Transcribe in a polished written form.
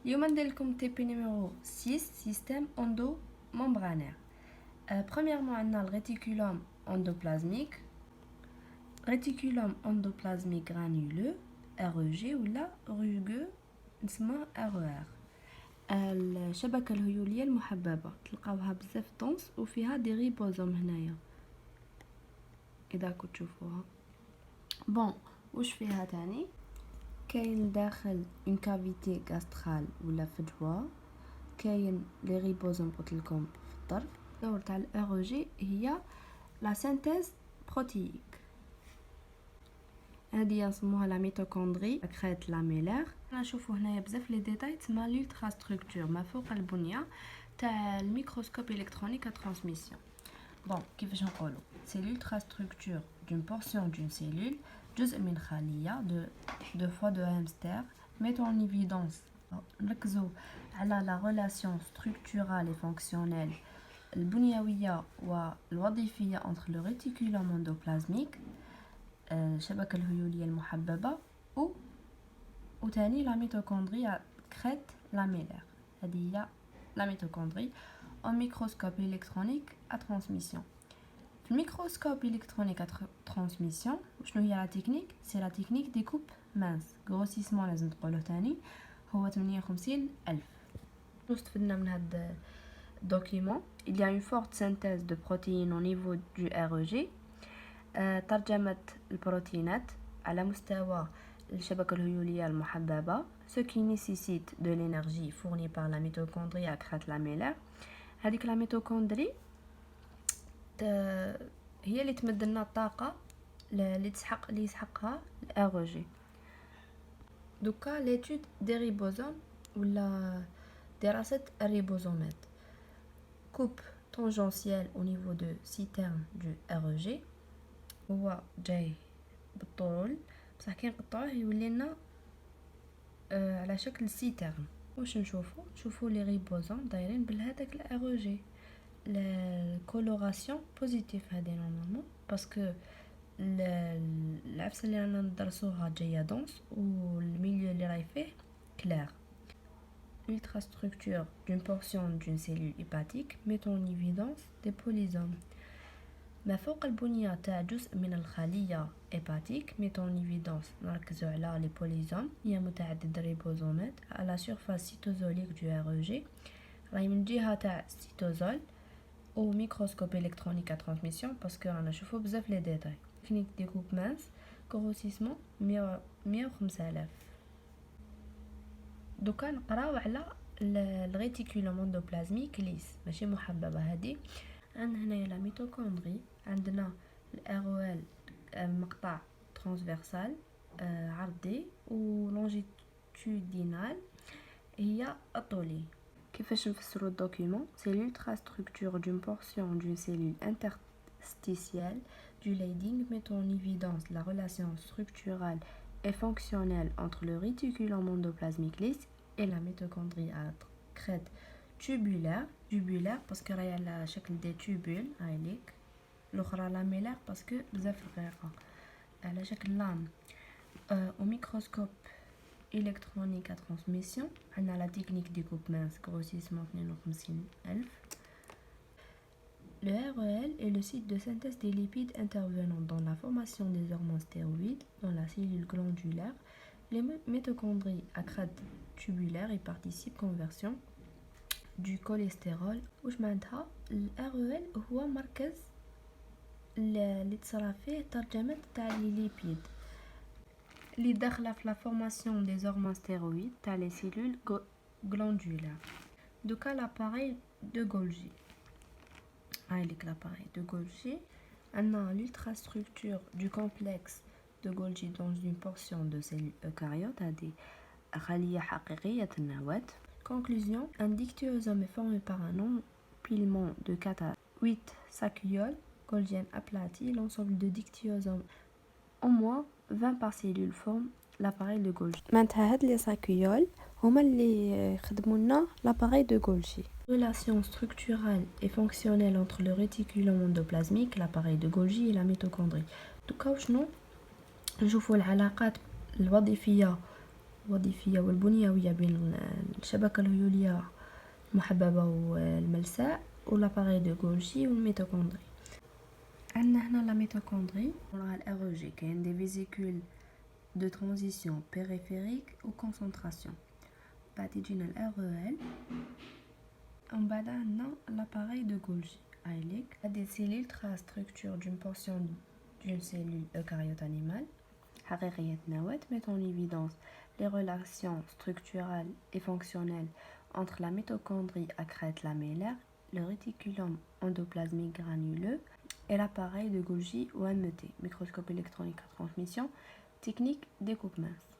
اليوم ندير لكم تيبي نيميرو 6 سيستème endomembranaire. Premièrement عندنا الريتيكولوم endoplasmique. réticulum endoplasmique granuleux REG ولا rugueux نسمى RER. الشبكة الهيولية المحببة تلقاوها بزاف طونس وفيها دي ريبوزوم هنايا اذا كنت تشوفوها. بون واش فيها تاني؟ كاين داخل اون كافيتي غاسترال ولا فجوه، كاين لي ريبوزوم قلت لكم في الطرف. الدور تاع الار جي هي لا سينتيز بروتييك، هذه نسموها لا ميتوكوندري كريت لاميلار. نشوفوا هنايا بزاف لي ديتاي تسمى لولترا ستركتور ما فوق البنيه تاع الميكروسكوب الكترونيك ترانسميسيون. بون كيفاش نقولوا سي لولترا ستركتور دون بورسيون دون سيلول، جزء من خليه دو فوا دو هامستر ميتو ان ايفيدونس. نركزوا على لا ريلاسيون ستركتورال اي فونكسيونيل البنيويه والوظيفيه انتر لو ريتيكولوم اندوبلازميك الشبكه الهيوليه المحببه وثاني لا ميتوكوندري كريت لاميلار. هذه هي لا ميتوكوندري au microscope électronique à transmission. Le microscope électronique à transmission, la technique, c'est la technique des coupes minces. Grossissement لازم تقولوه تاني هو 58,000. استفدنا من هذا document. Il y a une forte synthèse de protéines au niveau du REG. ترجمة البروتينات على مستوى الشبكة الهيولية المحببة, ce qui nécessite de l'énergie fournie par la mitochondrie à crête lamellaire. هذيك لا ميتوكوندري هي اللي تمد لنا الطاقه اللي يسحقها الار جي. دوكا ليتود دي ريبوزوم ولا دراسه الريبوزومات. كوب تونجونسيال او نيفو دو سيتيرن دو ار جي هو جاي بالطول بصح كي نقطعوه يولي لنا على شكل سيتيرن. واش نشوفوا لي ريبوزوم دايرين بهذاك الار جي. الكولوراسيون بوزيتيف هذه نورمالمون باسكو العفسه اللي رانا ندرسوها جايه دونس والميليو اللي راهي فيه كلير. ultra structure d'une portion d'une cellule hépatique met en évidence des polysomes. ما فوق البنية تاع جزء من الخلية هيباتيك met en évidence. نركزوا على لي بوليزوم هي متعدد الريبوزومات على سيرفاس سيتوزوليك دو ار جي راهي من جهة تاع السيتوزول او ميكروسكوب الكترونيك ا ترانسميسيون باسكو رانا نشوفوا بزاف لي ديتاي. تكنيك دي كوب مانس كروسيسمون 105,000. دوكا نقراو على الريتيكولوم اندوبلازميك ليس ماشي محببه. هذه عندنا هنايا لا ميتوكوندري، عندنا الار مقطع ترانسفيرسال عرضي ولونجيتودينال هي الطولي. كيفاش نفسروا الدوكيومون؟ سي l'ultra structure d'une portion d'une cellule interstitielle du leading met en évidence la relation structurale et fonctionnelle entre le réticulum endoplasmique lisse et la mitochondrie à crête tubulaire parce que راهي على شكل دي تيوبول هايليك، الاخرى لاميلار باسكو بزاف رقيقه على شكل لام. au microscope électronique à transmission عندنا la technique des coupes minces grossissement 52,000. Le REL est le site de synthèse des lipides intervenant dans la formation des hormones stéroïdes dans la cellule glandulaire. Les mitochondries à crête tubulaire y participent conversion du cholestérol. واش معناتها ال REL هو مركز اللي تصرا فيه ترجمة تاع لي ليبيد اللي داخله في لا فورماسيون دي هرمون ستيرويد تاع لي سيلول glandulaires. دوكا لاباري دو غولجي هايليك لاباري دو غولجي عندنا l'ultra structure du complexe de Golgi dans une portion de cellules eucaryotes. هذه خلية حقيقية النواة. Conclusion, un dictyosome est formé par un empilement de 4 à 8 saccuoles golgiennes aplaties. L'ensemble de dictyosomes au moins 20 par cellule forme l'appareil de Golgi. معناتها هاد لي ساكيول هما اللي يخدموا لنا l'appareil de Golgi. Relation structurelle et fonctionnelle entre le réticulum endoplasmique, l'appareil de Golgi et la mitochondrie. دوكا شنو نشوفوا العلاقات الوظيفيه الوظيفية والبنيوية بين الشبكة الهيولية المحببة والملساء والاباغي دو غولجي والميتوكوندري. عندنا هنا لا ميتوكوندري وراها الار جي، كاين دي فيزيكول دو ترانزيسيون بيريفيريك و كونسنتراسيون. بعد يجينا الار ال، ومن بعد عندنا l'appareil de Golgi. Des cellules trace structure d'une portion d'une cellule eucaryote animale. حقيقية نواة met en évidence les relations structurales et fonctionnelles entre la mitochondrie à crête lamellaire, le réticulum endoplasmique granuleux et l'appareil de Golgi ou MET, microscope électronique à transmission, technique découpe mince.